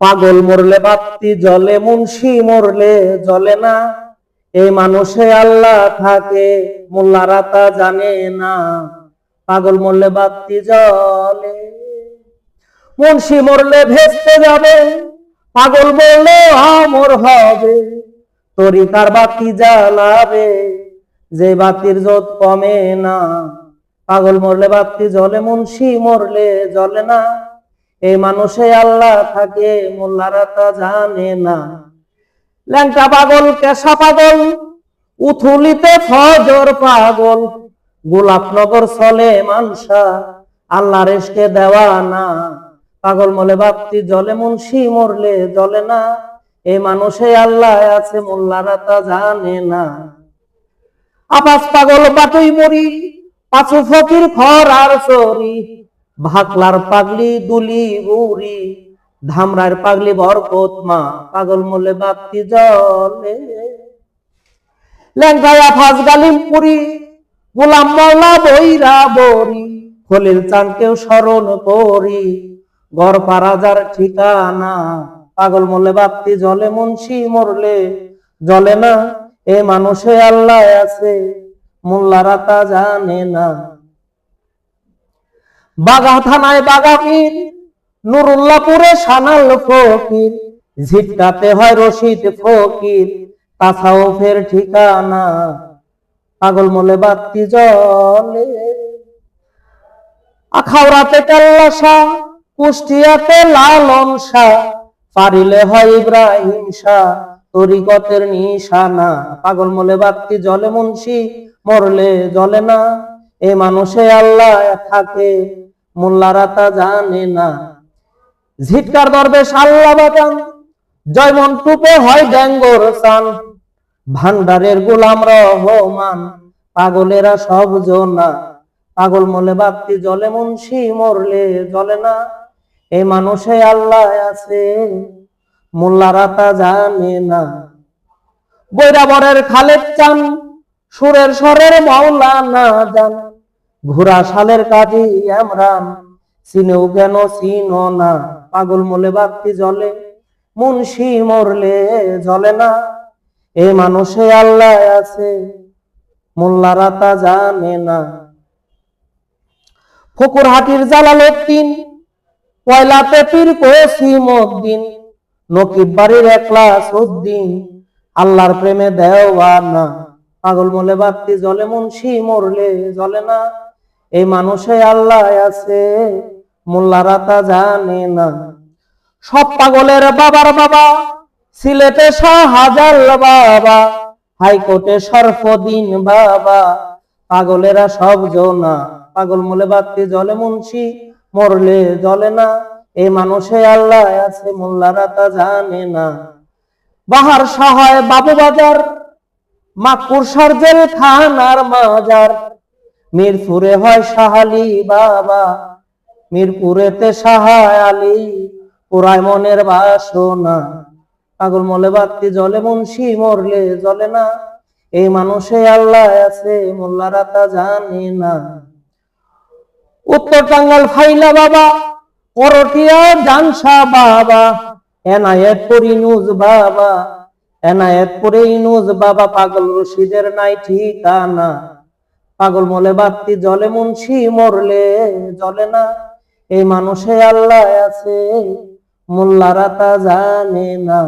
পাগল মরলে বাতি জ্বলে, মুন্সি মরলে জ্বলে না। এই মানুষে আল্লাহ থাকে, মোল্লারা তা জানে না। পাগল মরলে বাতি জ্বলে, মুন্সি মরলে ভেস্তে যাবে, পাগল মরলে আমর হবে। তরিকার বাতি জ্বালাবে, যে বাতির জোত কমে না। পাগল মরলে বাতি জ্বলে, মুন্সি মরলে জ্বলে না। এই মানুষে আল্লাহ থাকে, মোল্লারা তা জানে না। ল্যাংটা পাগল, কেশা পাগল, উথুলিতে ফজর পাগল, গোলাপনগর চলে মানসা, আল্লাহর ইশকে দেওয়ানা। পাগল মরলে বাতি জ্বলে, মুন্সি মরলে জ্বলে না। এই মানুষে আল্লাহ আছে, মোল্লারা তা জানে না। আবাস পাগল বাটুই মরি, পাঁচু ফকির খর আর চরি, ভাকলার পাগলি দুলি বুড়ি, ধামরার পাগলি বরকত মা। পাগল মরলে বাতি জ্বলে, ল্যাংটায়া ফাজ গালিমপুরি, গোলাম মাওলা বইরা বরি, খলিল চাঁদকেও স্মরণ করি, গড় পারাজার ঠিকানা। পাগল মরলে বাতি জ্বলে, মুন্সি মরলে জ্বলে না। এ মানুষে আল্লাহ আছে, মোল্লারা তা জানে না। বাগা থানায় বাগা পীর, নুরুল্লাহপুরে সানাল ফকির, ঝিটকাতে হয় রশিদ ফকির, তাসাউফের ঠিকানা। পাগল মরলে বাতি জ্বলে, আখাউড়াতে কেল্লা শাহ, কুষ্টিয়াতে লালন শাহ, পারিলে হয় ইব্রাহিম শাহ, তরিকতের নিশানা। পাগল মরলে বাতি জ্বলে, মুন্সি মরলে জ্বলে না। এ মানুষে আল্লাহ থাকে, মোল্লারা তা জানে না। ঝিটকার দরবেশ আল্লাহ বাটান, জয়মন টুপে হয় ড্যাঙ্গর চান, ভান্ডারের গোলাম রহমান, পাগলেরা সব জনা। পাগল মরলে বাতি জ্বলে, মুন্সি মরলে জ্বলে না। এই মানুষে আল্লাহ আছে, মোল্লারা তা জানে না। বৈরাবরের খালেদ চান, সুরের স্বরের মাওলানা জান, ঘোড়া শালের কাজী এমরান, চিনেও কেন চিনো না। পাগল মরলে বাতি জ্বলে, মুন্সি মরলে জ্বলে না। এ মানুষে আল্লাহ আছে, মোল্লারা তা জানে না। ফকুরহাটির জালালউদ্দিন, পয়লাতে পীর কসিমউদ্দিন, নকিব বাড়ির একলাস উদ্দিন, আল্লাহর প্রেমে দেওয়ানা। পাগল মরলে বাতি জ্বলে, মুন্সি মরলে জ্বলে না। এই মানুষে আল্লাহ আছে, মোল্লারা তা জানে না। সব পাগলের বাবার বাবা, সিলেটে শাহজাল বাবা, হাইকোর্টে শরফুদ্দিন বাবা, পাগলেরা সব জনা। পাগল মরলে বাতি জ্বলে, মুন্সি মরলে জ্বলে না। এই মানুষে আল্লাহ আছে, মোল্লারা তা জানে না। বাহার সাহায় বাবু বাজার, মাকুর সার্জেল খানার মাজার, মিরপুরে হয় শাহালি বাবা, মিরপুরেতে শাহায় আলী, পুরায় মনের বাসনা। পাগল মরলে বাতি জ্বলে, মুন্সি মরলে জ্বলে না। এই মানুষে আল্লাহ আছে, মোল্লারা তা জানে না। উত্তর টাঙ্গাল ফাইলা বাবা, করটিয়া জানসা বাবা, এনায়েতপুর ইনুজ বাবা, এনায়েতপুর ইনুজ বাবা, পাগল রশিদের নাই ঠিকানা। পাগল মরলে বাতি জ্বলে, মুন্সি মরলে জ্বলে না। এই মানুষে আল্লাহ আছে, মোল্লারা তা জানে না।